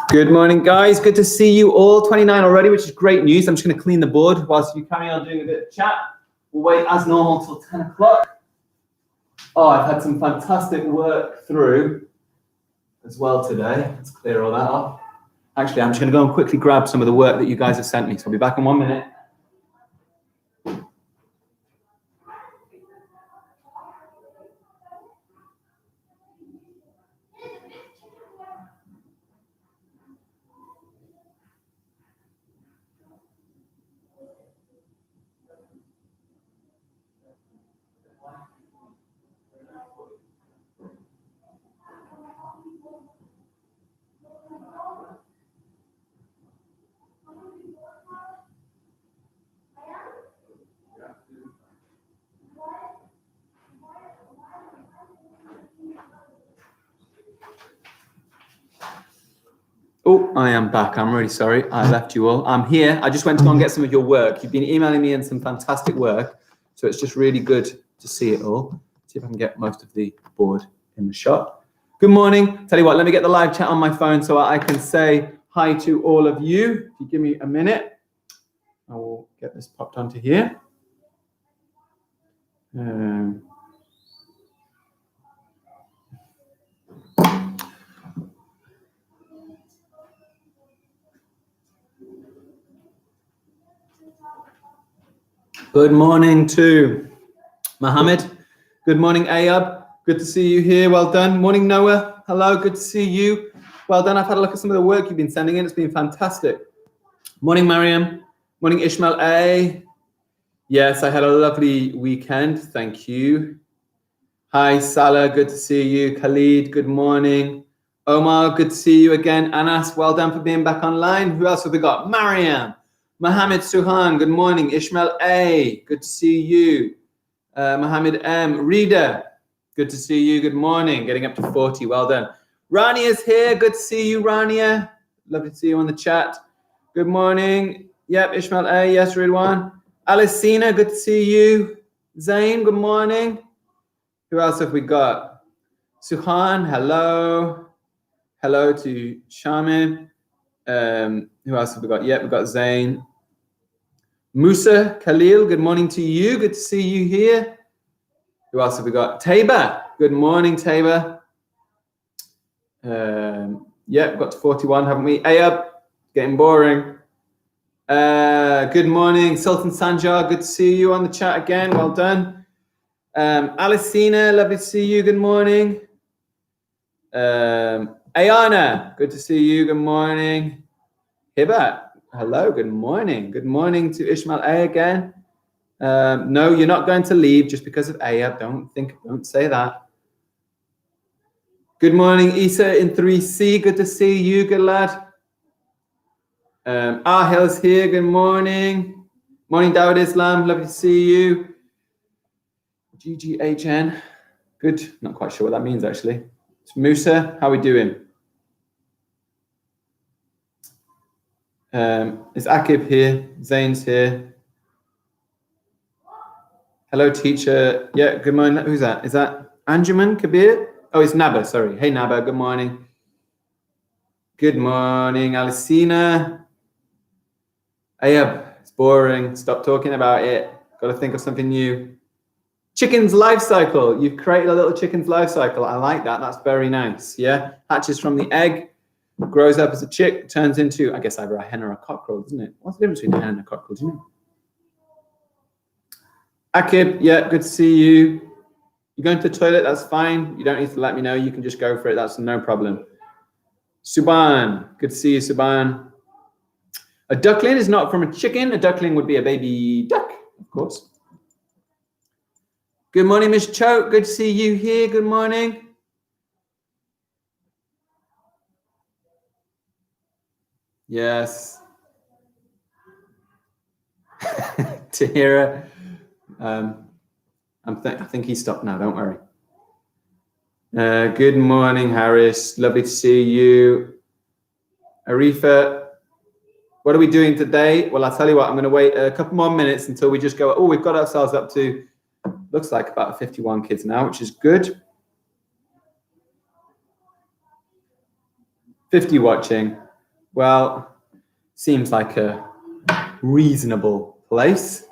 Good morning, guys. Good to see you all. 29 already, which is great news. I'm just going to clean the board whilst you carry on doing a bit of chat. We'll wait as normal till 10 o'clock. Oh, I've had some fantastic work through as well today. Let's clear all that off. Actually, I'm just going to go and quickly grab some of the work that you guys have sent me. So I'll be back in 1 minute. Oh, I am back. I'm really sorry. I left you all. I'm here. I just went to go and get some of your work. You've been emailing me in some fantastic work. So it's just really good to see it all. See if I can get most of the board in the shot. Good morning. Tell you what, let me get the live chat on my phone so I can say hi to all of you. If you give me a minute, I will get this popped onto here. Good morning to Mohammed. Good morning, Ayab. Good to see you here. Well done. Morning, Noah. Hello. Good to see you. Well done. I've had a look at some of the work you've been sending in. It's been fantastic. Morning, Mariam. Morning, Ishmael A. Yes, I had a lovely weekend. Thank you. Hi, Salah. Good to see you. Khalid, good morning. Omar, good to see you again. Anas, well done for being back online. Who else have we got? Mariam. Mohammed Suhan, good morning. Ishmael A, good to see you. Mohammed M, Rida, good to see you. Good morning. Getting up to 40, well done. Rania's here, good to see you, Rania. Lovely to see you on the chat. Good morning. Yep, Ishmael A, yes, Ridwan. Alicina, good to see you. Zain, good morning. Who else have we got? Suhan, hello. Hello to Shaman. Who else have we got? Yep, we've got Zain. Musa Khalil, good morning to you. Good to see you here. Who else have we got? Taba, good morning, Taba. Yep, we've got to 41, haven't we? Ayab, getting boring. Good morning, Sultan Sanjar, good to see you on the chat again. Well done. Alicina, lovely to see you. Good morning. Ayana, good to see you. Good morning. Hiba, hello. Good morning. Good morning to Ishmael A again. No, you're not going to leave just because of Ayab. Don't say that. Good morning, Isa in 3C. Good to see you. Good lad. Ahil's here. Good morning. Morning, Dawud Islam. Lovely to see you. GGHN. Good. Not quite sure what that means actually. It's Musa. How are we doing? Is Akib here? Zain's here. Hello, teacher. Yeah, good morning. Who's that? Is that Anjuman Kabir? Oh, it's Naba, sorry. Hey, Naba, good morning. Good morning, Alicina. Ayab, it's boring. Stop talking about it. Got to think of something new. Chicken's life cycle. You've created a little chicken's life cycle. I like that. That's very nice. Yeah. Hatches from the egg, grows up as a chick, turns into, I guess, either a hen or a cockerel, isn't it? What's the difference between a hen and a cockerel? Do you know? Akib, yeah, good to see you. You're going to the toilet, that's fine. You don't need to let me know. You can just go for it. That's no problem. Suban, good to see you, Suban. A duckling is not from a chicken. A duckling would be a baby duck, of course. Good morning, Miss Choke. Good to see you here. Good morning. Yes. Tahira. I think he stopped now. Don't worry. Good morning, Harris. Lovely to see you. Arifa, what are we doing today? Well, I'll tell you what. I'm going to wait a couple more minutes until we just go. Oh, we've got ourselves up to, looks like about 51 kids now, which is good. 50 watching. Well, seems like a reasonable place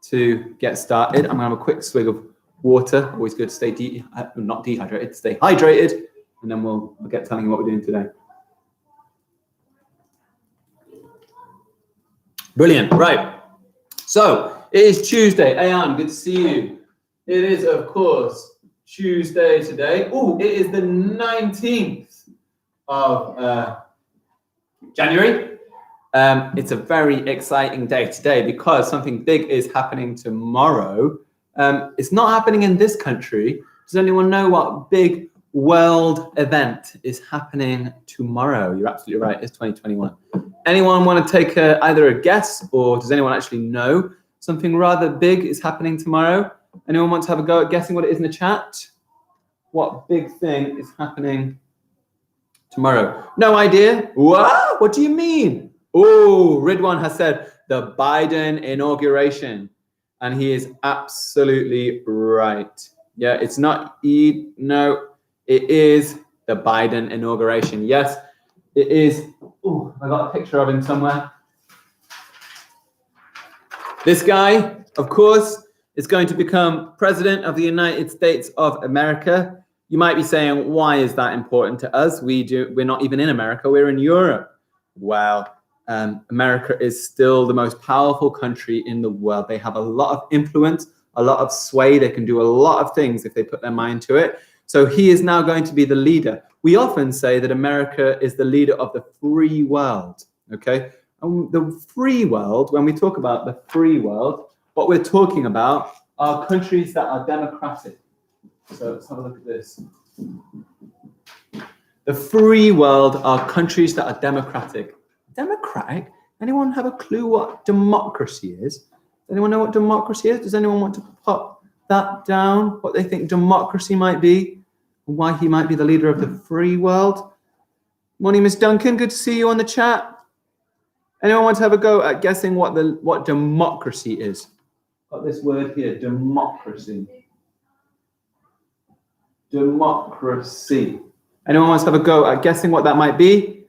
to get started. I'm gonna have a quick swig of water. Always good to stay not dehydrated, stay hydrated, and then we'll get telling you what we're doing today. Brilliant, right. So it is Tuesday. Ayan, good to see you. It is, of course, Tuesday today. Oh, it is the 19th of January. It's a very exciting day today because something big is happening tomorrow. It's not happening in this country. Does anyone know what big world event is happening tomorrow? You're absolutely right. It's 2021. Anyone want to take either a guess, or does anyone actually know something rather big is happening tomorrow? Anyone want to have a go at guessing what it is in the chat? What big thing is happening tomorrow? No idea? What? What do you mean? Oh, Ridwan has said the Biden inauguration, and he is absolutely right. Yeah, it's not Eid. No, it is the Biden inauguration. Yes, it is. Oh, I got a picture of him somewhere. This guy, of course, is going to become president of the United States of America. You might be saying, why is that important to us? We're not even in America, we're in Europe. Well, America is still the most powerful country in the world. They have a lot of influence, a lot of sway. They can do a lot of things if they put their mind to it. So he is now going to be the leader. We often say that America is the leader of the free world, okay? And the free world, when we talk about the free world, what we're talking about are countries that are democratic. So let's have a look at this. The free world are countries that are democratic. Democratic? Anyone have a clue what democracy is? Does anyone know what democracy is? Does anyone want to pop that down? What they think democracy might be? Why he might be the leader of the free world? Morning, Miss Duncan. Good to see you on the chat. Anyone want to have a go at guessing what democracy is? Got this word here, democracy. Democracy. Anyone wants to have a go at guessing what that might be?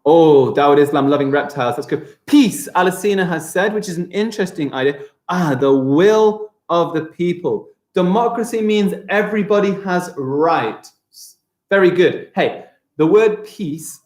Oh, Dawud Islam, loving reptiles. That's good. Peace, Alicina has said, which is an interesting idea. The will of the people. Democracy means everybody has rights. Very good. Hey, the word peace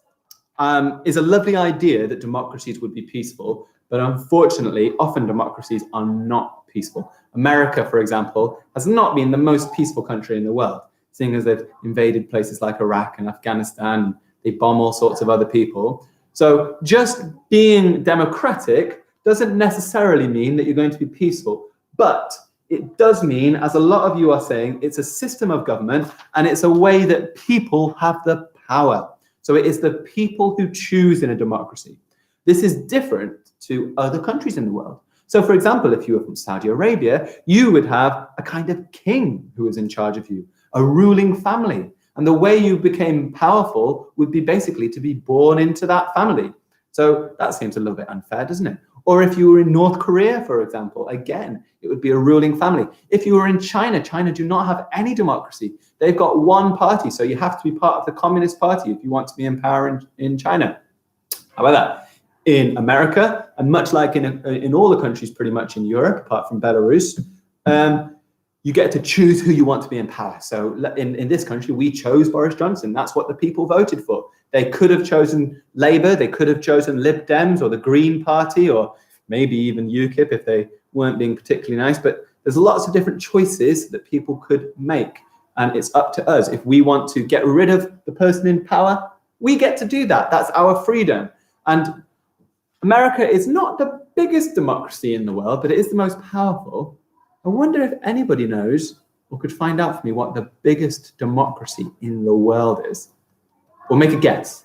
is a lovely idea that democracies would be peaceful, but unfortunately, often democracies are not peaceful. America, for example, has not been the most peaceful country in the world, seeing as they've invaded places like Iraq and Afghanistan. They bomb all sorts of other people. So just being democratic doesn't necessarily mean that you're going to be peaceful, but it does mean, as a lot of you are saying, it's a system of government and it's a way that people have the power. So it is the people who choose in a democracy. This is different to other countries in the world. So for example, if you were from Saudi Arabia, you would have a kind of king who is in charge of you, a ruling family. And the way you became powerful would be basically to be born into that family. So that seems a little bit unfair, doesn't it? Or if you were in North Korea, for example, again, it would be a ruling family. If you were in China, China do not have any democracy. They've got one party, so you have to be part of the Communist Party if you want to be in power in China. How about that? In America, and much like in all the countries pretty much in Europe, apart from Belarus, you get to choose who you want to be in power. So in this country, we chose Boris Johnson. That's what the people voted for. They could have chosen Labour, they could have chosen Lib Dems or the Green Party, or maybe even UKIP if they weren't being particularly nice. But there's lots of different choices that people could make. And it's up to us. If we want to get rid of the person in power, we get to do that. That's our freedom. And America is not the biggest democracy in the world, but it is the most powerful. I wonder if anybody knows or could find out for me what the biggest democracy in the world is. Or make a guess,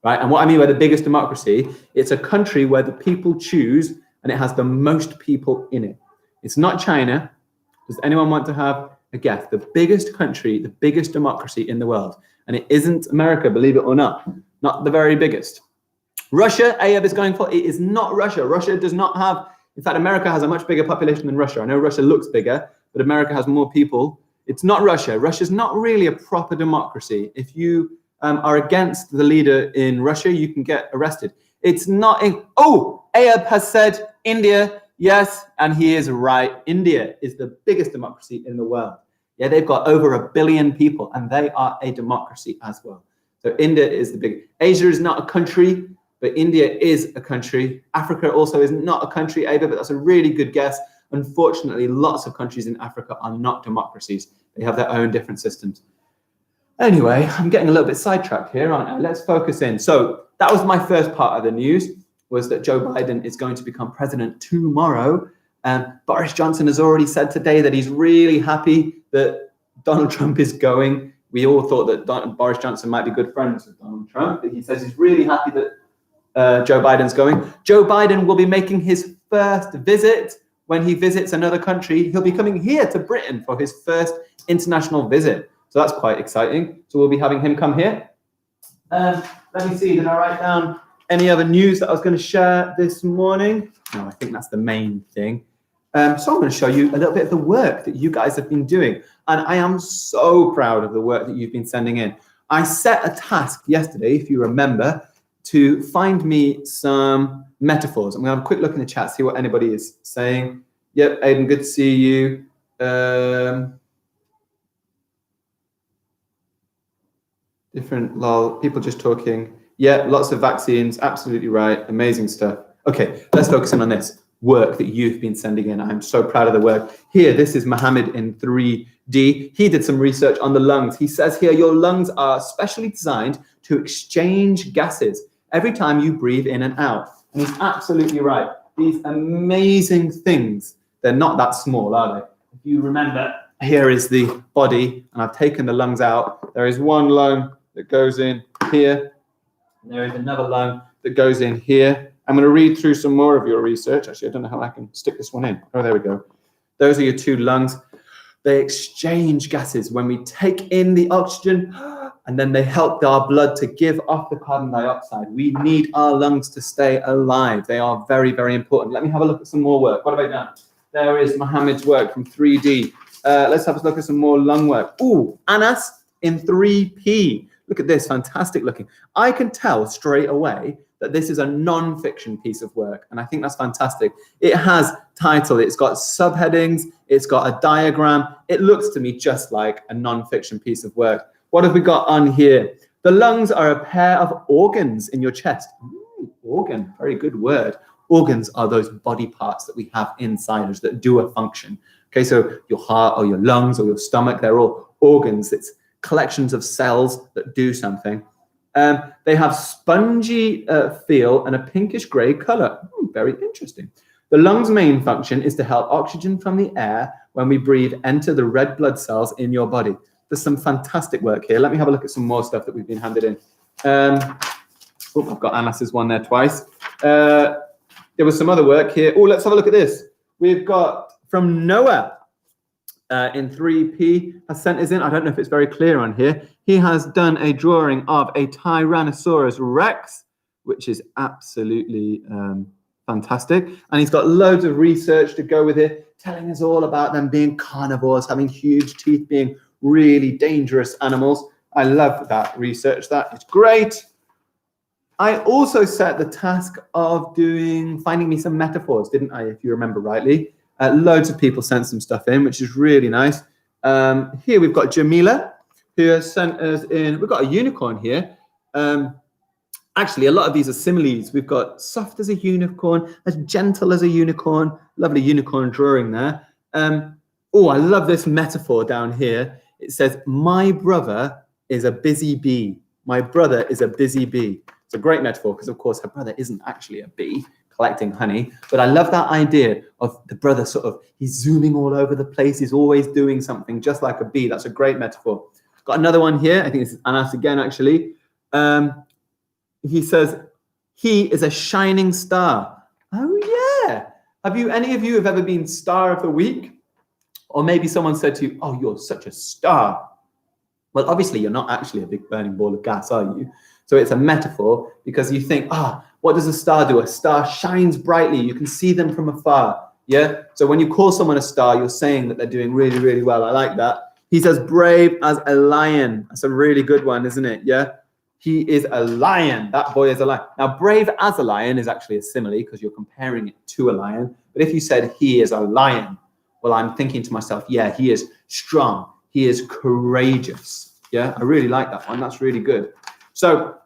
right? And what I mean by the biggest democracy, it's a country where the people choose and it has the most people in it. It's not China. Does anyone want to have a guess? The biggest country, the biggest democracy in the world. And it isn't America, believe it or not the very biggest. Russia, Ayab is going for, it is not Russia. Russia does not have, in fact, America has a much bigger population than Russia. I know Russia looks bigger, but America has more people. It's not Russia. Russia's not really a proper democracy. If you are against the leader in Russia, you can get arrested. It's not in, Ayub has said India, yes, and he is right. India is the biggest democracy in the world. Yeah, they've got over 1 billion people, and they are a democracy as well. So India is the big. Asia is not a country, but India is a country. Africa also is not a country, Ayub, but that's a really good guess. Unfortunately, lots of countries in Africa are not democracies. They have their own different systems. Anyway, I'm getting a little bit sidetracked here, aren't I? Let's focus in. So that was my first part of the news, was that Joe Biden is going to become president tomorrow. Boris Johnson has already said today that he's really happy that Donald Trump is going. We all thought that Boris Johnson might be good friends with Donald Trump, but he says he's really happy that Joe Biden's going. Joe Biden will be making his first visit. When he visits another country, he'll be coming here to Britain for his first international visit. So that's quite exciting. So we'll be having him come here. Let me see, did I write down any other news that I was going to share this morning? No, I think that's the main thing. So I'm going to show you a little bit of the work that you guys have been doing. And I am so proud of the work that you've been sending in. I set a task yesterday, if you remember, to find me some metaphors. I'm going to have a quick look in the chat, see what anybody is saying. Yep, Aiden, good to see you. Different lol, people just talking. Yeah, lots of vaccines, absolutely right, amazing stuff. Okay, let's focus in on this work that you've been sending in. I'm so proud of the work. Here, this is Mohammed in 3D. He did some research on the lungs. He says here, your lungs are specially designed to exchange gases every time you breathe in and out. And he's absolutely right. These amazing things, they're not that small, are they? If you remember, here is the body, and I've taken the lungs out. There is one lung that goes in here, and there is another lung that goes in here. I'm going to read through some more of your research. Actually, I don't know how I can stick this one in. Oh, there we go. Those are your two lungs. They exchange gases when we take in the oxygen, and then they help our blood to give off the carbon dioxide. We need our lungs to stay alive. They are very, very important. Let me have a look at some more work. What have I done? There is Mohammed's work from 3D. Let's have a look at some more lung work. Ooh, Anas in 3P. Look at this, fantastic looking. I can tell straight away that this is a non-fiction piece of work, and I think that's fantastic. It has title, it's got subheadings, it's got a diagram. It looks to me just like a non-fiction piece of work. What have we got on here? The lungs are a pair of organs in your chest. Ooh, organ, very good word. Organs are those body parts that we have inside us that do a function. Okay, so your heart or your lungs or your stomach, they're all organs. It's collections of cells that do something. They have spongy feel and a pinkish gray color. Very interesting. The lungs' main function is to help oxygen from the air when we breathe enter the red blood cells in your body. There's some fantastic work here. Let me have a look at some more stuff that we've been handed in. I've got Anas's one there twice. There was some other work here. Oh, let's have a look at this. We've got from Noah in 3P has sent us in. I don't know if it's very clear on here. He has done a drawing of a Tyrannosaurus Rex, which is absolutely fantastic. And he's got loads of research to go with it, telling us all about them being carnivores, having huge teeth, being really dangerous animals. I love that research. That is great. I also set the task of finding me some metaphors, didn't I, if you remember rightly? Loads of people sent some stuff in, which is really nice. Here we've got Jamila, who has sent us in. We've got a unicorn here. Actually, a lot of these are similes. We've got soft as a unicorn, as gentle as a unicorn. Lovely unicorn drawing there. Oh, I love this metaphor down here. It says, my brother is a busy bee. My brother is a busy bee. It's a great metaphor because, of course, her brother isn't actually a bee collecting honey. But I love that idea of the brother he's zooming all over the place. He's always doing something just like a bee. That's a great metaphor. Got another one here. I think this is Anas again, actually. He says, he is a shining star. Oh, yeah. Any of you have ever been star of the week? Or maybe someone said to you, oh, you're such a star. Well, obviously, you're not actually a big burning ball of gas, are you? So it's a metaphor because you think, what does a star do? A star shines brightly. You can see them from afar. Yeah. So when you call someone a star, you're saying that they're doing really, really well. I like that. He says, brave as a lion. That's a really good one, isn't it? Yeah. He is a lion. That boy is a lion. Now, brave as a lion is actually a simile because you're comparing it to a lion. But if you said he is a lion, well, I'm thinking to myself, yeah, he is strong. He is courageous. Yeah, I really like that one. That's really good. So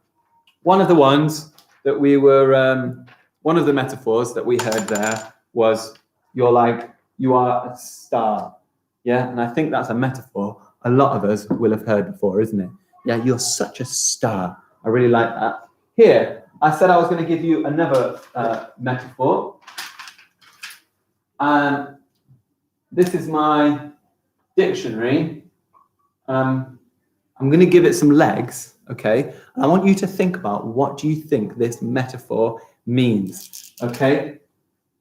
one of the ones that we were, one of the metaphors that we heard there was you are a star. Yeah, and I think that's a metaphor a lot of us will have heard before, isn't it? Yeah, you're such a star. I really like that. Here, I said I was going to give you another metaphor. This is my dictionary. I'm going to give it some legs, okay? And I want you to think about what do you think this metaphor means, okay?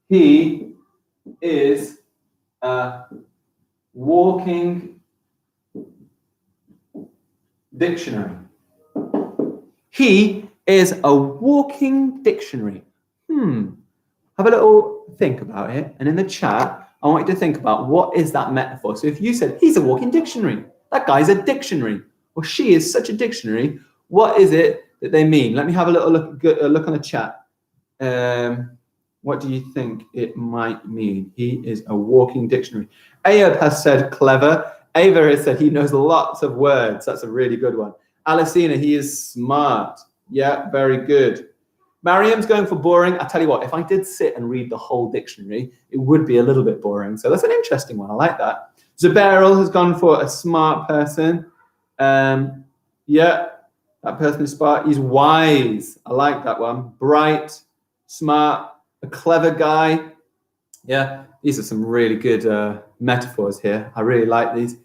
He is a walking dictionary. He is a walking dictionary. Have a little think about it. And in the chat, I want you to think about what is that metaphor. So if you said, he's a walking dictionary, that guy's a dictionary, or she is such a dictionary, what is it that they mean? Let me have a little look on the chat. What do you think it might mean? He is a walking dictionary. Ayab has said clever. Ava has said he knows lots of words. That's a really good one. Alicina, he is smart. Yeah, very good. Mariam's going for boring. I tell you what, if I did sit and read the whole dictionary, it would be a little bit boring. So that's an interesting one. I like that. Zubairul has gone for a smart person. Yeah, that person is smart. He's wise. I like that one. Bright, smart, a clever guy. Yeah, these are some really good metaphors here. I really like these.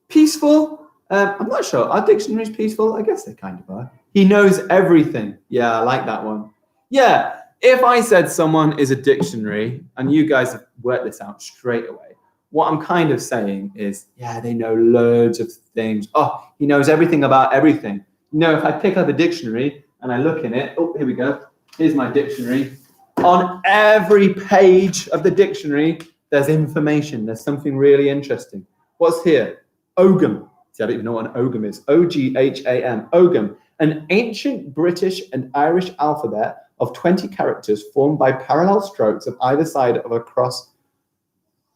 Peaceful. I'm not sure. Are dictionaries peaceful? I guess they kind of are. He knows everything. Yeah, I like that one. Yeah, if I said someone is a dictionary, and you guys have worked this out straight away, what I'm kind of saying is, yeah, they know loads of things. Oh, he knows everything about everything. You know, if I pick up a dictionary and I look in it, oh, here we go. Here's my dictionary. On every page of the dictionary, there's information. There's something really interesting. What's here? Ogham. See, I don't even know what an ogham is. O-G-H-A-M. Ogham. An ancient British and Irish alphabet of 20 characters formed by parallel strokes of either side of across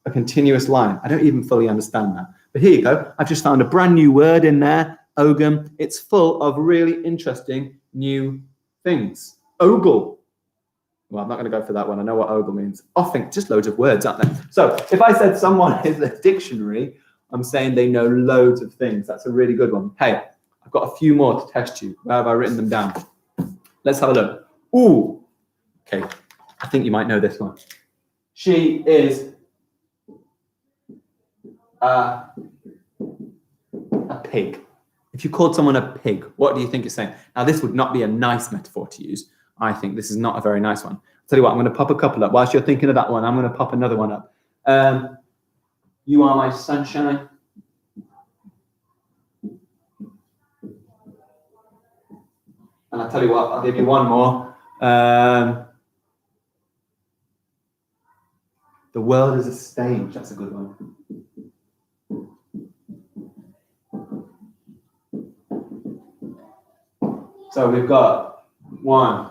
a continuous line. I don't even fully understand that. But here you go. I've just found a brand new word in there. Ogham. It's full of really interesting new things. Ogle. Well, I'm not going to go for that one. I know what ogle means. Offing, just loads of words, aren't there? So if I said someone is a dictionary, I'm saying they know loads of things. That's a really good one. Hey, I've got a few more to test you. Where have I written them down? Let's have a look. Ooh. Okay. I think you might know this one. She is a pig. If you called someone a pig, what do you think it's saying? Now, this would not be a nice metaphor to use. I think this is not a very nice one. I'll tell you what, I'm going to pop a couple up. Whilst you're thinking of that one, I'm going to pop another one up. You are my sunshine. And I'll tell you what, I'll give you one more. The world is a stage. That's a good one. So we've got 1,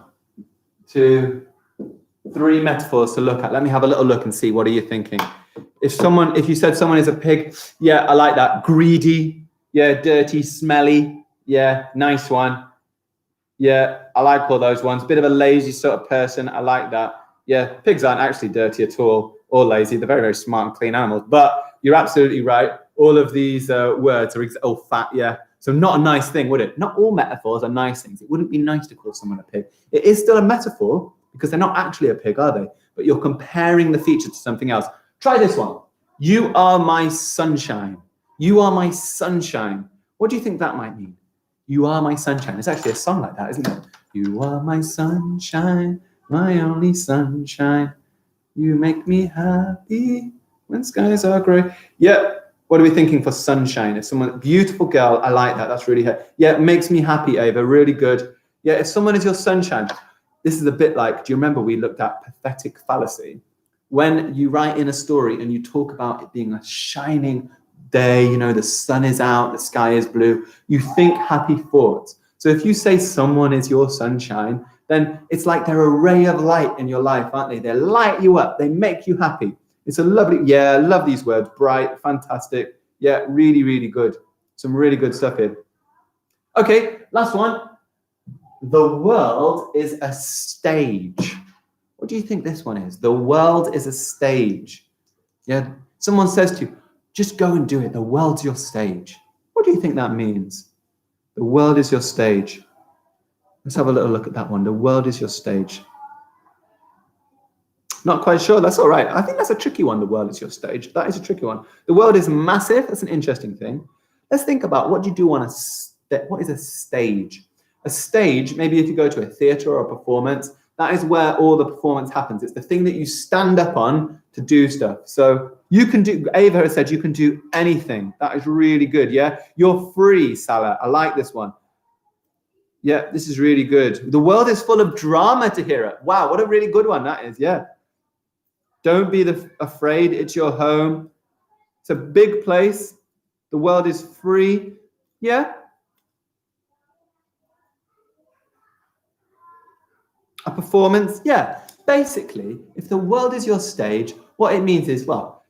2, 3 metaphors to look at. Let me have a little look and see, what are you thinking? If you said someone is a pig, yeah, I like that. Greedy, yeah, dirty, smelly, yeah, nice one. Yeah, I like all those ones. Bit of a lazy sort of person, I like that. Yeah, pigs aren't actually dirty at all or lazy. They're very, very smart and clean animals. But you're absolutely right. All of these words are, fat, yeah. So not a nice thing, would it? Not all metaphors are nice things. It wouldn't be nice to call someone a pig. It is still a metaphor because they're not actually a pig, are they? But you're comparing the feature to something else. Try this one. You are my sunshine. You are my sunshine. What do you think that might mean? You are my sunshine. It's actually a song like that, isn't it? You are my sunshine, my only sunshine. You make me happy when skies are grey. Yeah. What are we thinking for sunshine? If someone, beautiful girl, I like that. That's really her. Yeah, it makes me happy, Ava. Really good. Yeah, if someone is your sunshine, this is a bit like, do you remember we looked at pathetic fallacy? When you write in a story and you talk about it being a shining day, you know, the sun is out, the sky is blue, you think happy thoughts. So if you say someone is your sunshine, then it's like they're a ray of light in your life, aren't they? They light you up. They make you happy. It's a lovely, yeah, I love these words. Bright, fantastic. Yeah, really, really good. Some really good stuff here. Okay, last one. The world is a stage. What do you think this one is? The world is a stage. Yeah, someone says to you, just go and do it. The world's your stage. What do you think that means? The world is your stage. Let's have a little look at that one. The world is your stage. Not quite sure. That's all right. I think that's a tricky one. The world is your stage. That is a tricky one. The world is massive. That's an interesting thing. Let's think about what do you do on what is a stage? A stage, maybe if you go to a theater or a performance, that is where all the performance happens. It's the thing that you stand up on to do stuff. So you can do, Ava has said you can do anything. That is really good, yeah? You're free, Salah. I like this one. Yeah, this is really good. The world is full of drama, Tahira. Wow, what a really good one that is, yeah. Don't be afraid, it's your home. It's a big place. The world is free, yeah? A performance, yeah. Basically, if the world is your stage, what it means is, well,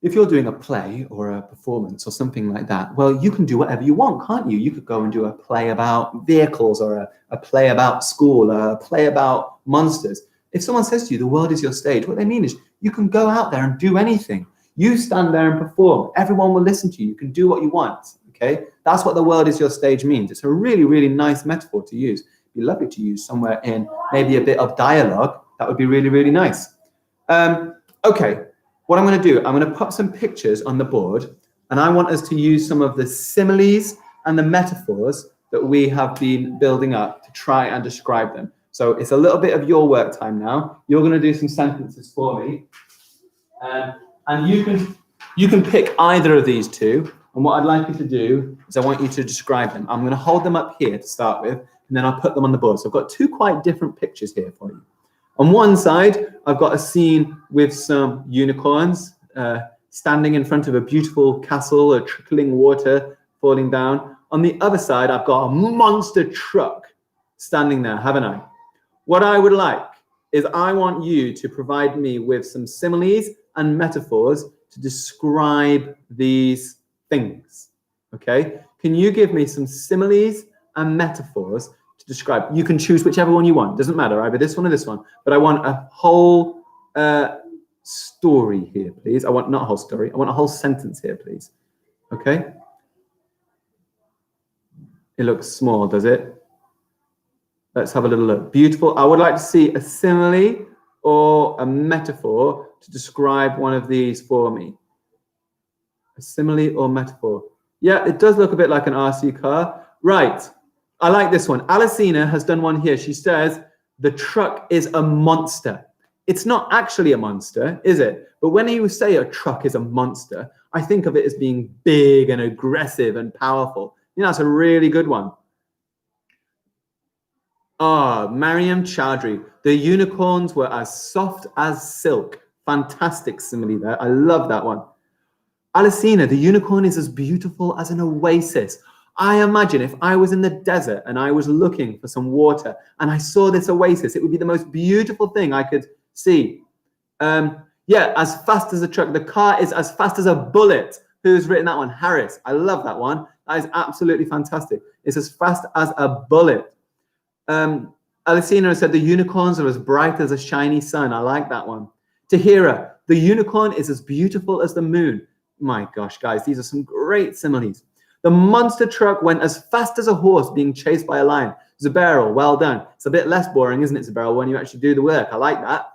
if you're doing a play or a performance or something like that, well, you can do whatever you want, can't you? You could go and do a play about vehicles or a play about school, a play about monsters. If someone says to you, the world is your stage, what they mean is you can go out there and do anything. You stand there and perform. Everyone will listen to you. You can do what you want, okay? That's what the world is your stage means. It's a really, really nice metaphor to use. It'd be lovely to use somewhere in maybe a bit of dialogue. That would be really, really nice. Okay. What I'm going to do, I'm going to put some pictures on the board, and I want us to use some of the similes and the metaphors that we have been building up to try and describe them. So it's a little bit of your work time now. You're going to do some sentences for me, and you can pick either of these two. And what I'd like you to do is I want you to describe them. I'm going to hold them up here to start with, and then I'll put them on the board. So I've got two quite different pictures here for you. On one side, I've got a scene with some unicorns standing in front of a beautiful castle, a trickling water falling down. On the other side, I've got a monster truck standing there, haven't I? What I would like is I want you to provide me with some similes and metaphors to describe these things, okay? Can you give me some similes and metaphors to describe? You can choose whichever one you want. Doesn't matter, either this one or this one. But I want a whole story here, please. I want not a whole story. I want a whole sentence here, please. Okay? It looks small, does it? Let's have a little look. Beautiful. I would like to see a simile or a metaphor to describe one of these for me. A simile or metaphor. Yeah, it does look a bit like an RC car. Right. I like this one. Alicina has done one here. She says, the truck is a monster. It's not actually a monster, is it? But when you say a truck is a monster, I think of it as being big and aggressive and powerful. You know, that's a really good one. Ah, Mariam Chaudhry. The unicorns were as soft as silk. Fantastic simile there. I love that one. Alicina, the unicorn is as beautiful as an oasis. I imagine if I was in the desert and I was looking for some water and I saw this oasis, it would be the most beautiful thing I could see. Yeah, as fast as a truck. The car is as fast as a bullet. Who's written that one? Harris. I love that one. That is absolutely fantastic. It's as fast as a bullet. Alicina said the unicorns are as bright as a shiny sun. I like that one. Tahira, the unicorn is as beautiful as the moon. My gosh, guys, these are some great similes. The monster truck went as fast as a horse being chased by a lion. Zubairul, well done. It's a bit less boring, isn't it, Zubairul, when you actually do the work? I like that.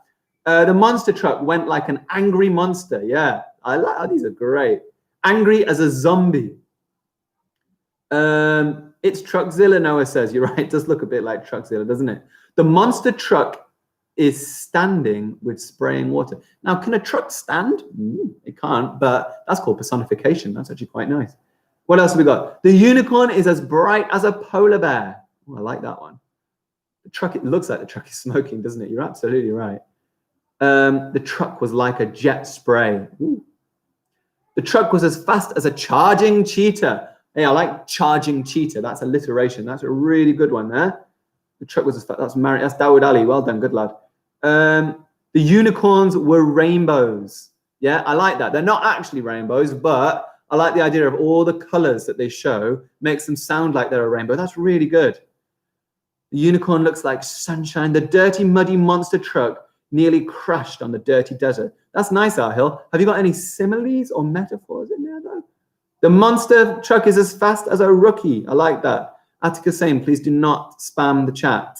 The monster truck went like an angry monster. Yeah, I like these are great. Angry as a zombie. It's Truckzilla, Noah says. You're right, it does look a bit like Truckzilla, doesn't it? The monster truck is standing with spraying water. Now, can a truck stand? It can't, but that's called personification. That's actually quite nice. What else have we got? The unicorn is as bright as a polar bear. Oh, I like that one. The truck, it looks like the truck is smoking, doesn't it? You're absolutely right. The truck was like a jet spray. Ooh. The truck was as fast as a charging cheetah. Hey, I like charging cheetah. That's alliteration. That's a really good one there. The truck was that's Dawood Ali. Well done, good lad. The unicorns were rainbows. Yeah, I like that. They're not actually rainbows, but I like the idea of all the colors that they show makes them sound like they're a rainbow. That's really good. The unicorn looks like sunshine. The dirty, muddy monster truck nearly crashed on the dirty desert. That's nice, Ahil. Have you got any similes or metaphors in there, though? The monster truck is as fast as a rookie. I like that. Attica saying, please do not spam the chat.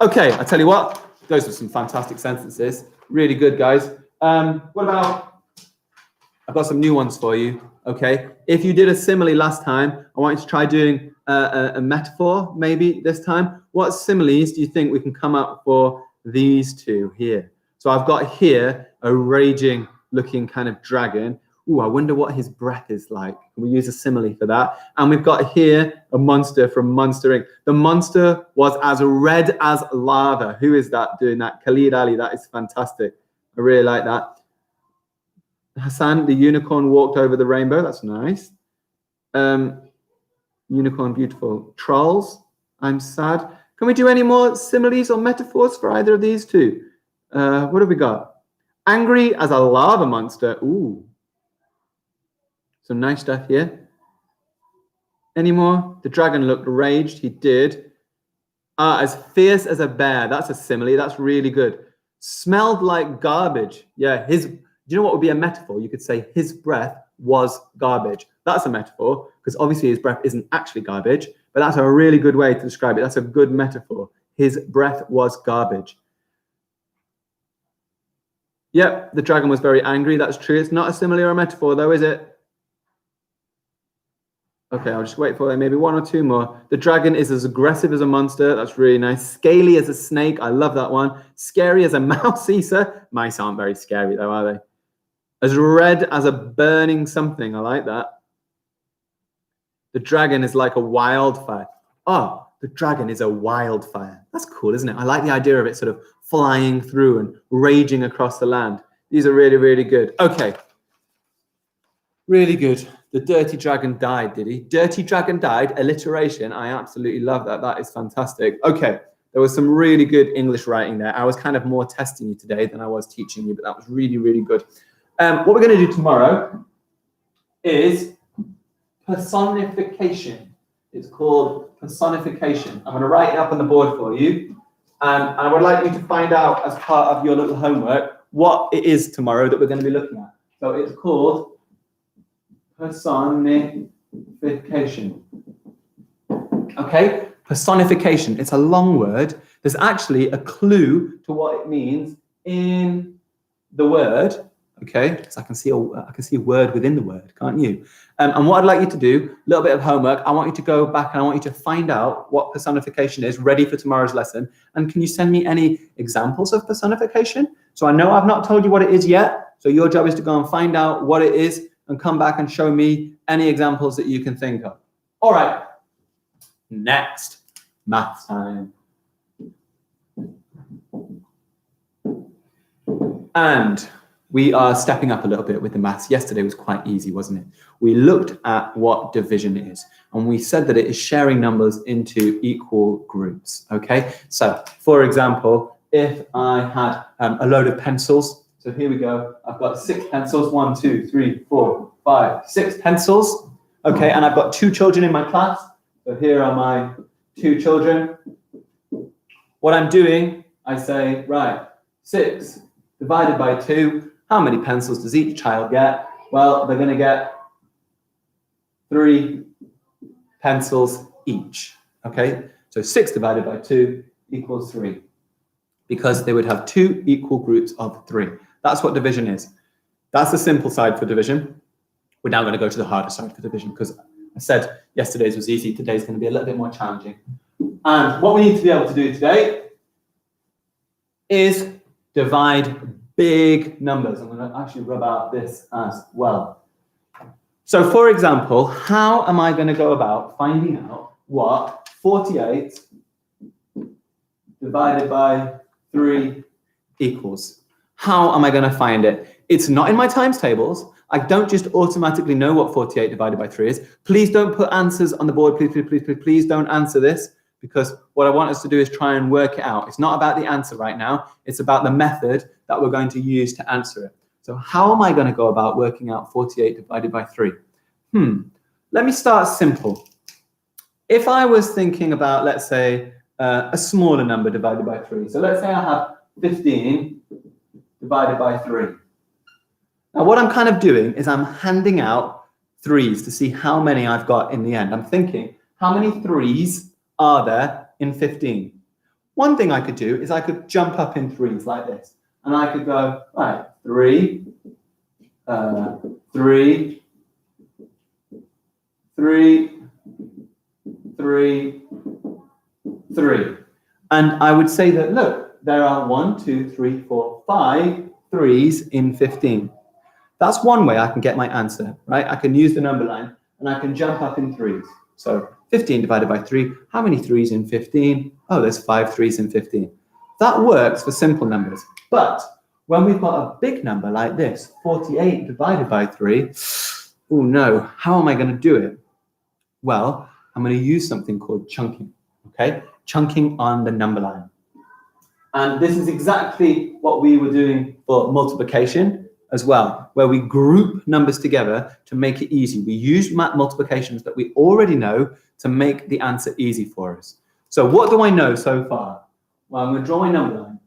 Okay, I tell you what, those were some fantastic sentences. Really good, guys. What about, I've got some new ones for you, okay? If you did a simile last time, I want you to try doing a metaphor maybe this time. What similes do you think we can come up for these two here? So I've got here a raging looking kind of dragon. Ooh, I wonder what his breath is like. Can we use a simile for that? And we've got here a monster from Monster Inc. The monster was as red as lava. Who is that doing that? Khalid Ali, that is fantastic. I really like that. Hassan, the unicorn walked over the rainbow. That's nice. Unicorn, beautiful. Trolls, I'm sad. Can we do any more similes or metaphors for either of these two? What have we got? Angry as a lava monster. Ooh. Some nice stuff here. Any more? The dragon looked raged. He did. As fierce as a bear. That's a simile. That's really good. Smelled like garbage. Yeah, do you know what would be a metaphor? You could say his breath was garbage. That's a metaphor because obviously his breath isn't actually garbage, but that's a really good way to describe it. That's a good metaphor. His breath was garbage. Yep, the dragon was very angry. That's true. It's not a simile or a metaphor though, is it? Okay, I'll just wait for maybe one or two more. The dragon is as aggressive as a monster. That's really nice. Scaly as a snake. I love that one. Scary as a mouse eater. Mice aren't very scary though, are they? As red as a burning something. I like that. The dragon is like a wildfire. Oh, the dragon is a wildfire. That's cool, isn't it? I like the idea of it sort of flying through and raging across the land. These are really, really good. Okay. Really good. The dirty dragon died, did he? Dirty dragon died, alliteration. I absolutely love that. That is fantastic. Okay, there was some really good English writing there. I was kind of more testing you today than I was teaching you, but that was really, really good. What we're going to do tomorrow is personification. It's called personification. I'm going to write it up on the board for you. And I would like you to find out as part of your little homework what it is tomorrow that we're going to be looking at. So it's called personification. Okay, personification. It's a long word. There's actually a clue to what it means in the word. Okay, so I can see a word within the word, can't you? And what I'd like you to do, a little bit of homework. I want you to go back and I want you to find out what personification is, ready for tomorrow's lesson. And can you send me any examples of personification? So I know I've not told you what it is yet. So your job is to go and find out what it is and come back and show me any examples that you can think of. All right, next, maths time. And we are stepping up a little bit with the maths. Yesterday was quite easy, wasn't it? We looked at what division is, and we said that it is sharing numbers into equal groups, okay? So, for example, if I had a load of pencils, so here we go. I've got 6 pencils, 1, 2, 3, 4, 5, 6 pencils. Okay, and I've got 2 children in my class. So here are my 2 children. What I'm doing, I say, right, 6 divided by 2. How many pencils does each child get? Well, they're going to get 3 pencils each. Okay, so 6 divided by 2 equals 3. Because they would have 2 equal groups of 3. That's what division is. That's the simple side for division. We're now going to go to the harder side for division because I said yesterday's was easy. Today's going to be a little bit more challenging. And what we need to be able to do today is divide big numbers. I'm going to actually rub out this as well. So for example, how am I going to go about finding out what 48 divided by 3 equals? How am I going to find it? It's not in my times tables. I don't just automatically know what 48 divided by 3 is. Please don't put answers on the board. Please don't answer this, because what I want us to do is try and work it out. It's not about the answer right now. It's about the method that we're going to use to answer it. So how am I going to go about working out 48 divided by 3? Let me start simple. If I was thinking about, let's say, a smaller number divided by 3. So let's say I have 15 divided by 3. Now what I'm kind of doing is I'm handing out 3s to see how many I've got in the end. I'm thinking, how many 3s are there in 15? One thing I could do is I could jump up in 3s like this. And I could go, right, 3, 3, 3, 3, 3. And I would say that, look, there are 1, 2, 3, 4, 5 3s in 15. That's one way I can get my answer, right? I can use the number line and I can jump up in 3s. So 15 divided by 3, how many 3s in 15? Oh, there's 5 3s in 15. That works for simple numbers. But when we've got a big number like this, 48 divided by 3, oh no, how am I going to do it? Well, I'm going to use something called chunking, okay? Chunking on the number line. And this is exactly what we were doing for multiplication as well, where we group numbers together to make it easy. We use multiplications that we already know to make the answer easy for us. So what do I know so far? Well, I'm going to draw my number line.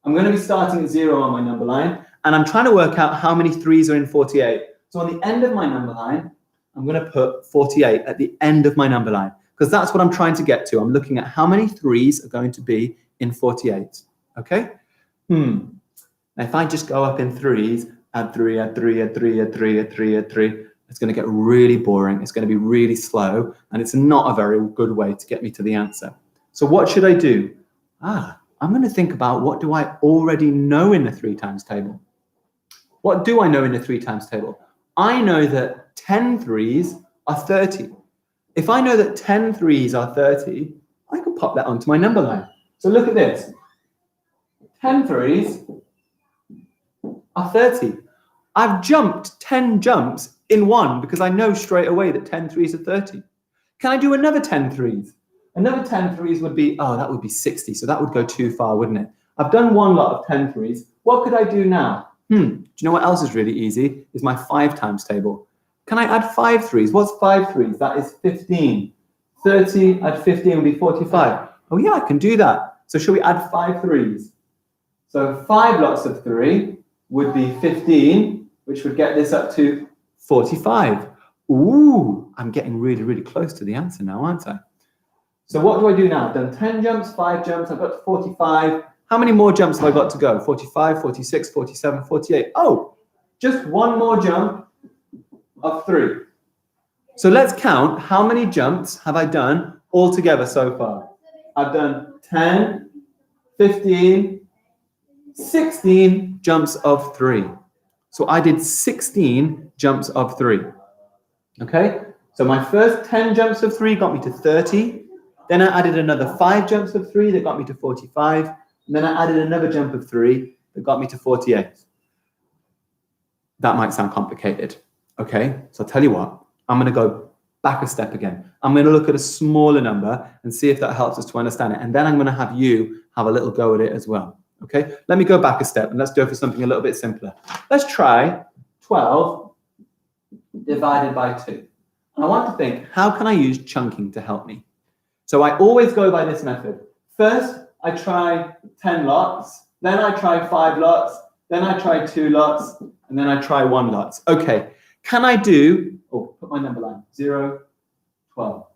I'm going to be starting at 0 on my number line, and I'm trying to work out how many 3s are in 48. So on the end of my number line, I'm going to put 48 at the end of my number line, because that's what I'm trying to get to. I'm looking at how many 3s are going to be in 48. Okay? Now, if I just go up in 3s, add 3, add 3, add 3, add 3, add 3, add 3, it's going to get really boring. It's going to be really slow, and it's not a very good way to get me to the answer. So what should I do? I'm going to think about, what do I already know in the 3 times table? What do I know in the 3 times table? I know that 10 3s are 30. If I know that 10 3s are 30, I can pop that onto my number line. So look at this. 10 3s are 30. I've jumped 10 jumps in one because I know straight away that 10 3s are 30. Can I do another 10 3s? Another 10 3s would be, that would be 60. So that would go too far, wouldn't it? I've done one lot of 10 3s. What could I do now? Do you know what else is really easy? Is my 5 times table. Can I add 5 3s? What's 5 3s? That is 15. 30 add 15 would be 45. Oh yeah, I can do that. So shall we add 5 3s? So 5 lots of 3 would be 15, which would get this up to 45. Ooh, I'm getting really, really close to the answer now, aren't I? So what do I do now? I've done 10 jumps, 5 jumps, I've got to 45. How many more jumps have I got to go? 45, 46, 47, 48. Oh, just one more jump of 3. So let's count how many jumps have I done altogether so far. I've done 10, 15, 16 jumps of 3. So I did 16 jumps of 3. Okay, so my first 10 jumps of 3 got me to 30. Then I added another 5 jumps of 3 that got me to 45. And then I added another jump of 3 that got me to 48. That might sound complicated. Okay, so I'll tell you what, I'm going to go back a step again. I'm going to look at a smaller number and see if that helps us to understand it. And then I'm going to have you have a little go at it as well. Okay, let me go back a step and let's do it for something a little bit simpler. Let's try 12 divided by 2. I want to think, how can I use chunking to help me? So I always go by this method. First, I try 10 lots, then I try 5 lots, then I try 2 lots, and then I try 1 lots. Okay, can I do, put my number line, 0, 12.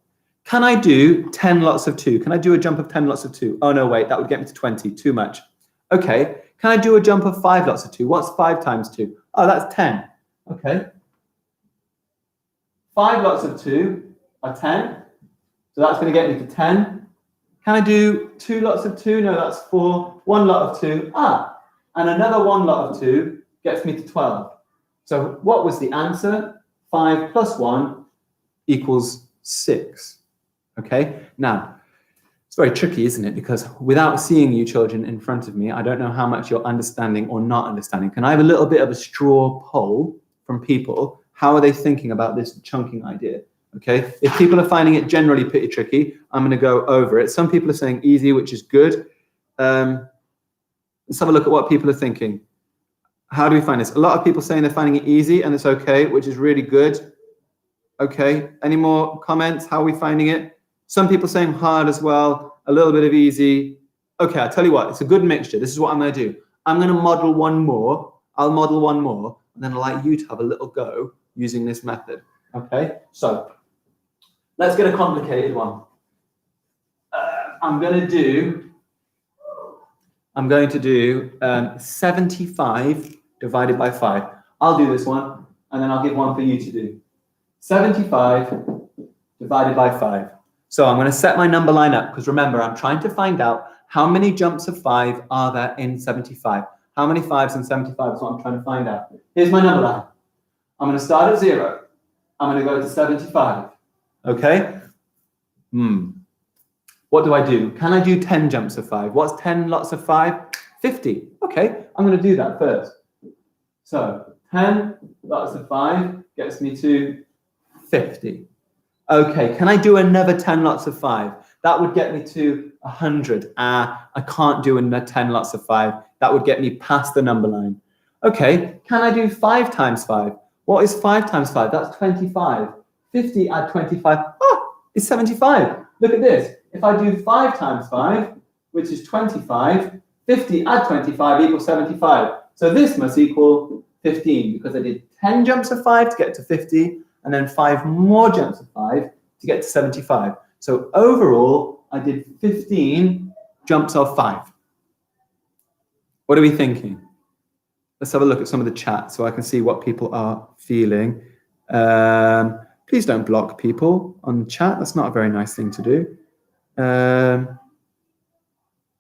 Can I do 10 lots of 2? Can I do a jump of 10 lots of 2? Oh, no, wait, that would get me to 20, too much. Okay, can I do a jump of 5 lots of 2? What's 5 times 2? Oh, that's 10. Okay. 5 lots of 2 are 10. So that's going to get me to 10. Can I do 2 lots of 2? No, that's 4. 1 lot of 2. And another 1 lot of 2 gets me to 12. So what was the answer? 5 plus 1 equals 6. Okay, now, it's very tricky, isn't it? Because without seeing you children in front of me, I don't know how much you're understanding or not understanding. Can I have a little bit of a straw poll from people. How are they thinking about this chunking idea? Okay, if people are finding it generally pretty tricky, I'm going to go over it. Some people are saying easy, which is good. Let's have a look at what people are thinking. How do we find this? A lot of people saying they're finding it easy and it's okay, which is really good. Okay, any more comments? How are we finding it? Some people saying hard as well, a little bit of easy. Okay, I'll tell you what, it's a good mixture. This is what I'm going to do. I'm going to model one more. I'll model one more, and then I'd like you to have a little go using this method. Okay, so let's get a complicated one. I'm going to do 75 divided by 5. I'll do this one, and then I'll give one for you to do. 75 divided by 5. So I'm going to set my number line up, because remember, I'm trying to find out how many jumps of 5 are there in 75. How many 5s in 75 is what I'm trying to find out. Here's my number line. I'm going to start at 0. I'm going to go to 75. Okay? What do I do? Can I do 10 jumps of 5? What's 10 lots of 5? 50. Okay, I'm going to do that first. So 10 lots of 5 gets me to 50. Okay, can I do another 10 lots of 5? That would get me to 100. I can't do another 10 lots of 5. That would get me past the number line. Okay, can I do 5 times 5? What is 5 times 5? That's 25. 50 add 25. Oh, it's 75. Look at this. If I do 5 times 5, which is 25, 50 add 25 equals 75. So this must equal 15, because I did 10 jumps of 5 to get to 50, and then 5 more jumps of 5 to get to 75. So overall, I did 15 jumps of 5. What are we thinking? Let's have a look at some of the chat so I can see what people are feeling. Please don't block people on the chat. That's not a very nice thing to do.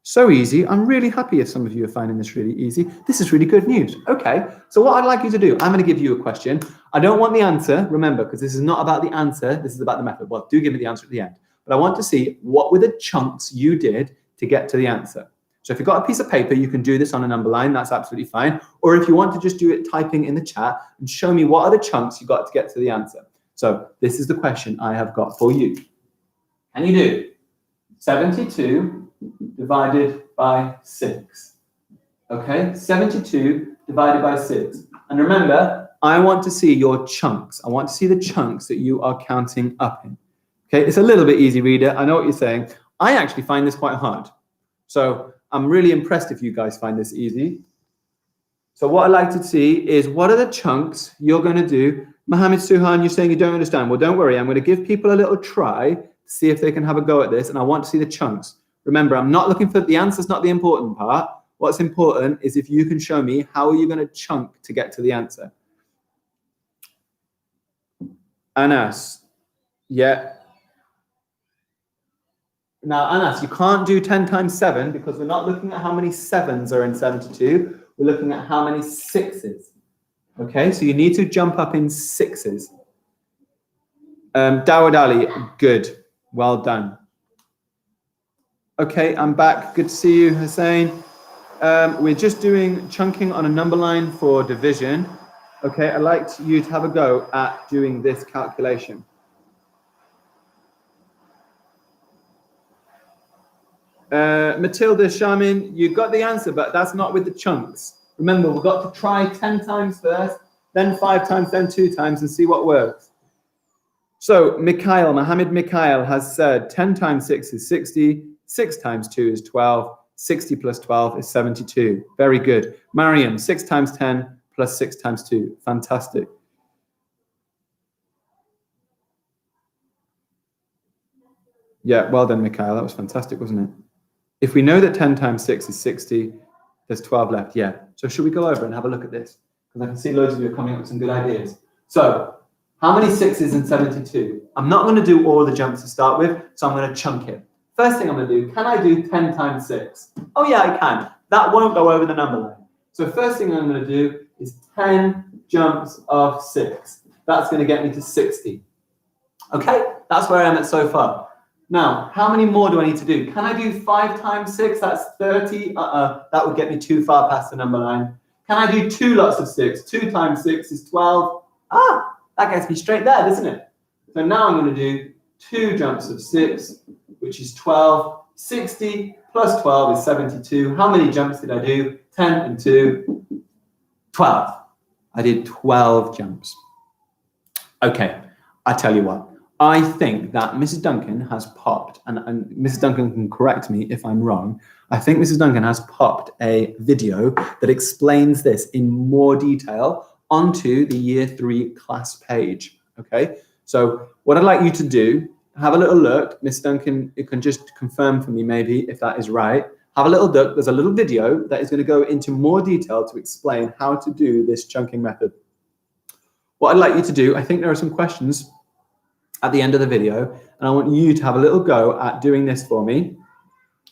So easy. I'm really happy if some of you are finding this really easy. This is really good news. Okay, so what I'd like you to do, I'm going to give you a question. I don't want the answer, remember, because this is not about the answer. This is about the method. Well, do give me the answer at the end. But I want to see what were the chunks you did to get to the answer. So if you've got a piece of paper, you can do this on a number line. That's absolutely fine. Or if you want to just do it typing in the chat and show me what are the chunks you got to get to the answer. So this is the question I have got for you. Can you do 72 divided by 6? Okay, 72 divided by 6. And remember, I want to see your chunks. I want to see the chunks that you are counting up in. Okay, it's a little bit easy, reader. I know what you're saying. I actually find this quite hard. So I'm really impressed if you guys find this easy. So what I'd like to see is, what are the chunks you're going to do? Mohammed Suhan, you're saying you don't understand. Well, don't worry. I'm going to give people a little try to see if they can have a go at this. And I want to see the chunks. Remember, I'm not looking for the answer's not the important part. What's important is if you can show me how are you going to chunk to get to the answer. Anas. Yeah. Now, Anas, you can't do 10 times 7 because we're not looking at how many 7s are in 72. We're looking at how many 6s. Okay, so you need to jump up in 6s. Dawud Ali, good. Well done. Okay, I'm back. Good to see you, Hussein. We're just doing chunking on a number line for division. Okay, I'd like you to have a go at doing this calculation. Matilda Shamin, you got the answer, but that's not with the chunks. Remember, we've got to try 10 times first, then 5 times, then 2 times, and see what works. So Mohammed Mikhail has said 10 times 6 is 60, 6 times 2 is 12, 60 plus 12 is 72. Very good. Mariam, 6 times 10 plus 6 times 2. Fantastic. Yeah, well done, Mikhail. That was fantastic, wasn't it? If we know that 10 times 6 is 60, there's 12 left. Yeah. So should we go over and have a look at this? Because I can see loads of you are coming up with some good ideas. So how many 6s in 72? I'm not going to do all the jumps to start with, so I'm going to chunk it. First thing I'm going to do, can I do 10 times 6? Oh, yeah, I can. That won't go over the number line. So first thing I'm going to do is 10 jumps of 6. That's going to get me to 60. Okay, that's where I am at so far. Now, how many more do I need to do? Can I do 5 times 6? That's 30. That would get me too far past the number line. Can I do 2 lots of 6? 2 times 6 is 12. That gets me straight there, doesn't it? So now I'm going to do 2 jumps of 6, which is 12. 60 plus 12 is 72. How many jumps did I do? 10 and 2, 12. I did 12 jumps. Okay, I tell you what. I think that Mrs. Duncan has popped, and Mrs. Duncan can correct me if I'm wrong. I think Mrs. Duncan has popped a video that explains this in more detail onto the Year 3 class page. Okay, so what I'd like you to do, have a little look. Miss Duncan, you can just confirm for me maybe if that is right. Have a little look. There's a little video that is going to go into more detail to explain how to do this chunking method. What I'd like you to do, I think there are some questions at the end of the video, and I want you to have a little go at doing this for me.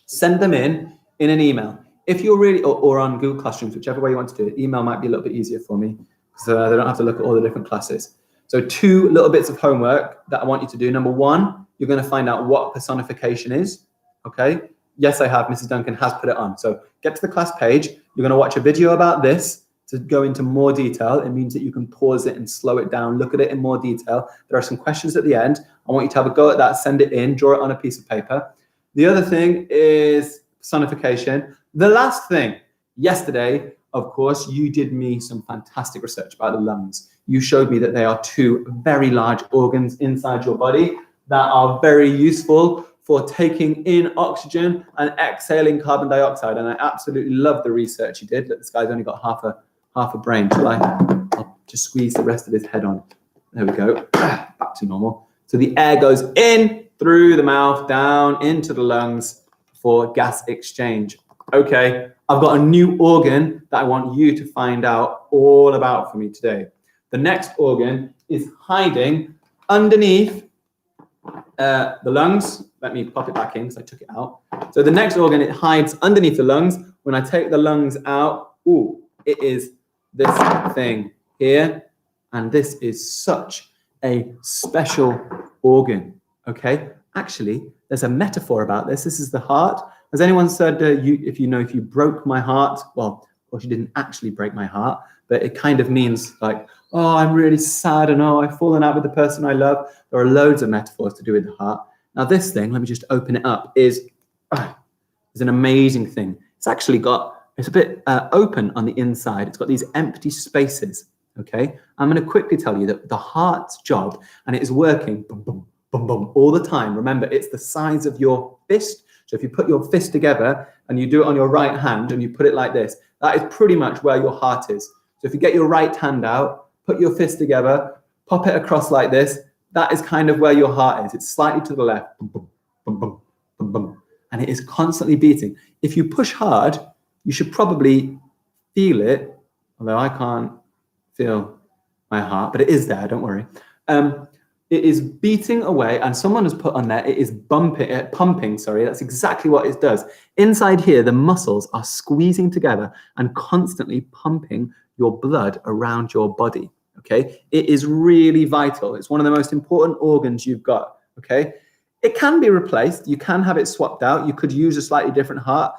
Send them in an email. If you're really, or on Google Classrooms, whichever way you want to do it. Email might be a little bit easier for me, so I don't have to look at all the different classes. So 2 little bits of homework that I want you to do. Number 1, you're going to find out what personification is. Okay. Yes, I have. Mrs. Duncan has put it on. So get to the class page. You're going to watch a video about this to go into more detail. It means that you can pause it and slow it down, look at it in more detail. There are some questions at the end. I want you to have a go at that, send it in, draw it on a piece of paper. The other thing is personification. The last thing, yesterday, of course, you did me some fantastic research about the lungs. You showed me that they are 2 very large organs inside your body that are very useful for taking in oxygen and exhaling carbon dioxide. And I absolutely love the research you did. Look, this guy's only got half a brain. I'll just squeeze the rest of his head on. There we go. Back to normal. So the air goes in through the mouth, down into the lungs for gas exchange. Okay, I've got a new organ that I want you to find out all about for me today. The next organ is hiding underneath the lungs. Let me pop it back in because I took it out. So the next organ, it hides underneath the lungs. When I take the lungs out, it is this thing here. And this is such a special organ, okay? Actually, there's a metaphor about this. This is the heart. Has anyone said, if you broke my heart, well, of course you didn't actually break my heart, but it kind of means like, oh, I'm really sad and oh, I've fallen out with the person I love. There are loads of metaphors to do with the heart. Now this thing, let me just open it up, is an amazing thing. It's actually it's a bit open on the inside. It's got these empty spaces, okay? I'm going to quickly tell you that the heart's job, and it is working boom, boom, boom, boom, all the time. Remember, it's the size of your fist. So if you put your fist together and you do it on your right hand and you put it like this, that is pretty much where your heart is. So if you get your right hand out, put your fist together, pop it across like this, that is kind of where your heart is. It's slightly to the left, boom, boom, boom, boom, boom, boom, and it is constantly beating. If you push hard, you should probably feel it, although I can't feel my heart, but it is there, don't worry. It is beating away, and someone has put on there, it is pumping, sorry, that's exactly what it does. Inside here, the muscles are squeezing together and constantly pumping your blood around your body, okay? It is really vital. It's one of the most important organs you've got, okay? It can be replaced. You can have it swapped out. You could use a slightly different heart.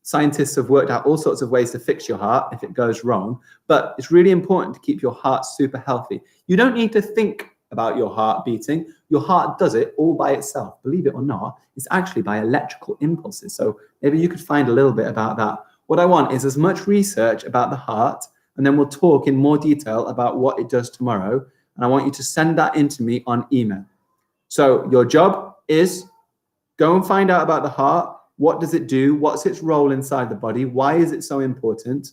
Scientists have worked out all sorts of ways to fix your heart if it goes wrong, but it's really important to keep your heart super healthy. You don't need to think about your heart beating. Your heart does it all by itself. Believe it or not, it's actually by electrical impulses. So maybe you could find a little bit about that. What I want is as much research about the heart, and then we'll talk in more detail about what it does tomorrow. And I want you to send that in to me on email. So your job is go and find out about the heart. What does it do? What's its role inside the body? Why is it so important?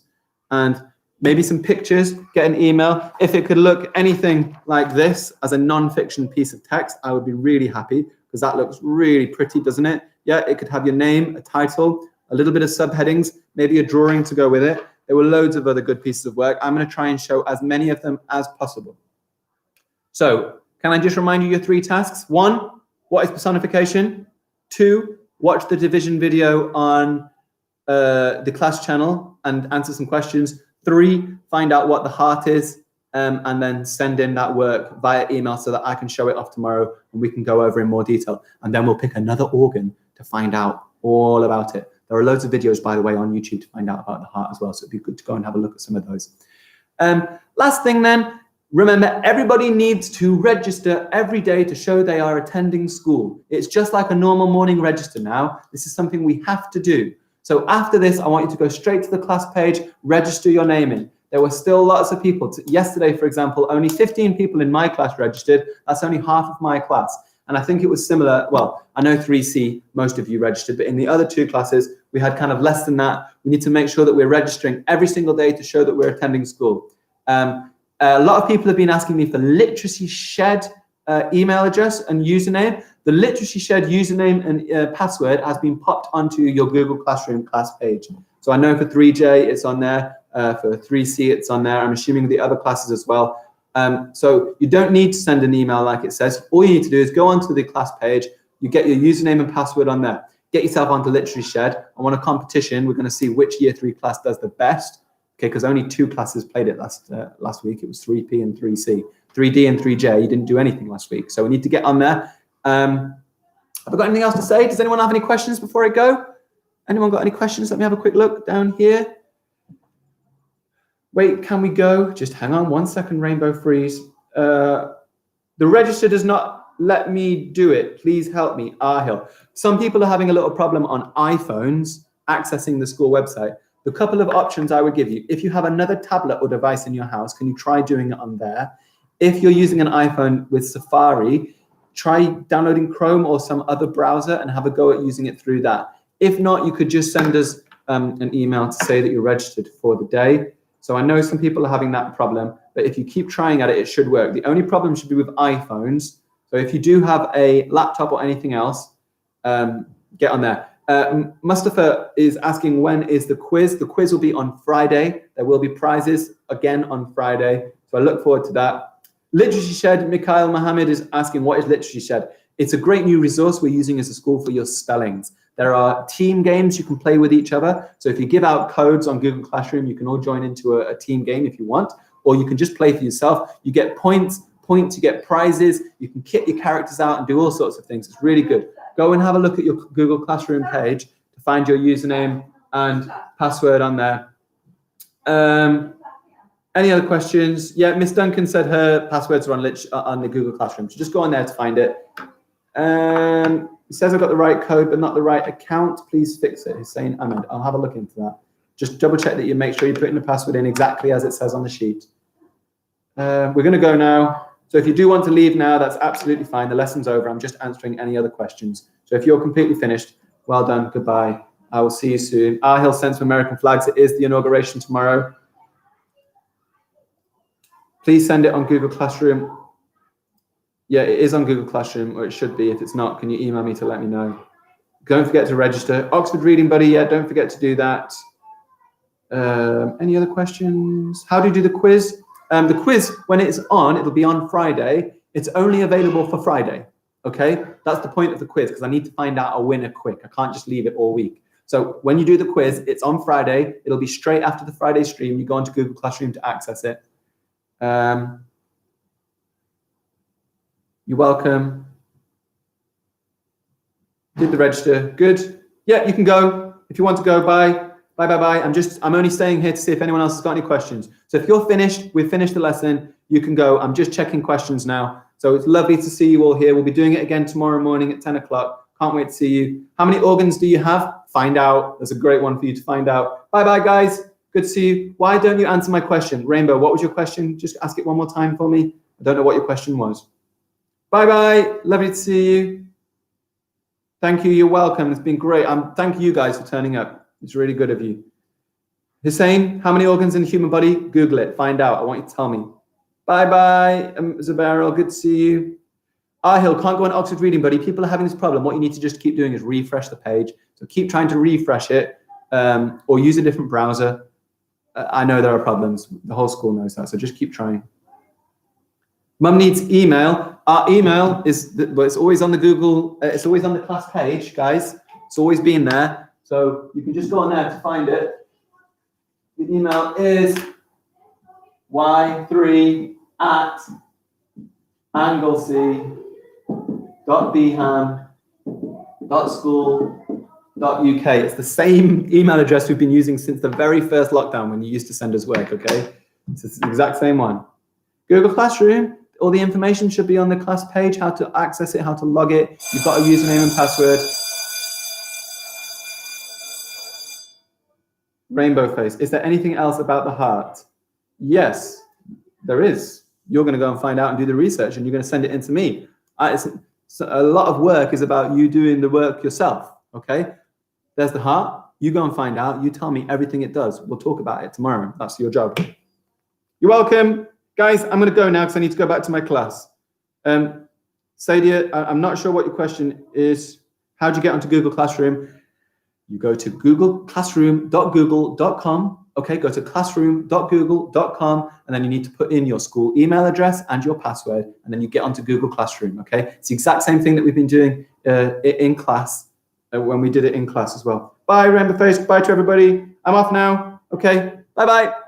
And maybe some pictures, get an email. If it could look anything like this as a non-fiction piece of text, I would be really happy because that looks really pretty, doesn't it? Yeah, it could have your name, a title, a little bit of subheadings, maybe a drawing to go with it. There were loads of other good pieces of work. I'm going to try and show as many of them as possible. So can I just remind you your 3 tasks? 1, what is personification? 2, watch the division video on the class channel and answer some questions. 3, find out what the heart is, and then send in that work via email so that I can show it off tomorrow and we can go over in more detail. And then we'll pick another organ to find out all about it. There are loads of videos, by the way, on YouTube to find out about the heart as well. So it'd be good to go and have a look at some of those. Last thing then, Remember, everybody needs to register every day to show they are attending school. It's just like a normal morning register now. This is something we have to do. So after this, I want you to go straight to the class page, register your name in. There were still lots of people. Yesterday, for example, only 15 people in my class registered. That's only half of my class. And I think it was similar. Well, I know 3C, most of you registered, but in the other two classes, we had kind of less than that. We need to make sure that we're registering every single day to show that we're attending school. A lot of people have been asking me for Literacy Shed email address and username. The Literacy Shed username and password has been popped onto your Google Classroom class page. So I know for 3J it's on there, for 3C it's on there. I'm assuming the other classes as well. So you don't need to send an email like it says. All you need to do is go onto the class page, you get your username and password on there. Get yourself onto Literacy Shed. I want a competition. We're going to see which year 3 class does the best. Okay, because only 2 classes played it last week. It was 3P and 3C. 3D and 3J, you didn't do anything last week. So we need to get on there. Have I got anything else to say? Does anyone have any questions before I go? Anyone got any questions? Let me have a quick look down here. Wait, can we go? Just hang on 1 second, Rainbow Freeze. The register does not let me do it. Please help me, Ahil. Some people are having a little problem on iPhones accessing the school website. The couple of options I would give you, if you have another tablet or device in your house, can you try doing it on there? If you're using an iPhone with Safari, try downloading Chrome or some other browser and have a go at using it through that. If not, you could just send us an email to say that you're registered for the day. So I know some people are having that problem, but if you keep trying at it, it should work. The only problem should be with iPhones. So if you do have a laptop or anything else, get on there. Mustafa is asking, when is the quiz? The quiz will be on Friday. There will be prizes again on Friday. So I look forward to that. Literacy Shed, Mikhail Mohammed is asking, what is Literacy Shed? It's a great new resource we're using as a school for your spellings. There are team games you can play with each other. So if you give out codes on Google Classroom, you can all join into a team game if you want, or you can just play for yourself. You get points, you get prizes, you can kit your characters out and do all sorts of things. It's really good. Go and have a look at your Google Classroom page to find your username and password on there. Any other questions? Yeah, Miss Duncan said her passwords are on the Google Classroom. So just go on there to find it. It says I've got the right code, but not the right account. Please fix it. Hussein Ahmed. I'll have a look into that. Just double check that you make sure you're putting the password in exactly as it says on the sheet. We're going to go now. So if you do want to leave now, that's absolutely fine. The lesson's over. I'm just answering any other questions. So if you're completely finished, well done. Goodbye. I will see you soon. Ahil sends for American flags. It is the inauguration tomorrow. Please send it on Google Classroom. Yeah, it is on Google Classroom, or it should be. If it's not, can you email me to let me know? Don't forget to register. Oxford Reading Buddy, yeah, don't forget to do that. Any other questions? How do you do the quiz? The quiz, when it's on, it'll be on Friday. It's only available for Friday, okay? That's the point of the quiz, because I need to find out a winner quick. I can't just leave it all week. So when you do the quiz, it's on Friday. It'll be straight after the Friday stream. You go onto Google Classroom to access it. You're welcome. Did the register, good. Yeah, you can go. If you want to go, bye. Bye. I'm only staying here to see if anyone else has got any questions. So if you're finished, we've finished the lesson, you can go. I'm just checking questions now. So it's lovely to see you all here. We'll be doing it again tomorrow morning at 10 o'clock. Can't wait to see you. How many organs do you have? Find out. There's a great one for you to find out. Bye, guys. Good to see you. Why don't you answer my question? Rainbow, what was your question? Just ask it one more time for me. I don't know what your question was. Bye. Lovely to see you. Thank you. You're welcome. It's been great. Thank you guys for turning up. It's really good of you. Hussein, how many organs in the human body? Google it. Find out. I want you to tell me. Bye. Zabaril, good to see you. Ahil, can't go on Oxford Reading Buddy. People are having this problem. What you need to just keep doing is refresh the page. So keep trying to refresh it or use a different browser. I know there are problems. The whole school knows that. So just keep trying. Mum needs email. Our email it's always on the Google. It's always on the class page, guys. It's always been there. So you can just go on there to find it. The email is y3@anglesey.beham.school.uk. It's the same email address we've been using since the very first lockdown when you used to send us work, okay? It's the exact same one. Google Classroom, all the information should be on the class page, how to access it, how to log it. You've got a username and password. Rainbow face. Is there anything else about the heart? Yes, there is. You're going to go and find out and do the research, and you're going to send it in to me. So a lot of work is about you doing the work yourself, okay? There's the heart. You go and find out. You tell me everything it does. We'll talk about it tomorrow. That's your job. You're welcome. Guys, I'm going to go now because I need to go back to my class. Sadia, I'm not sure what your question is. How do you get onto Google Classroom? You go to classroom.google.com. Okay, go to classroom.google.com, and then you need to put in your school email address and your password, and then you get onto Google Classroom, okay? It's the exact same thing that we've been doing in class, when we did it in class as well. Bye, Rainbow Face. Bye to everybody. I'm off now. Okay, bye-bye.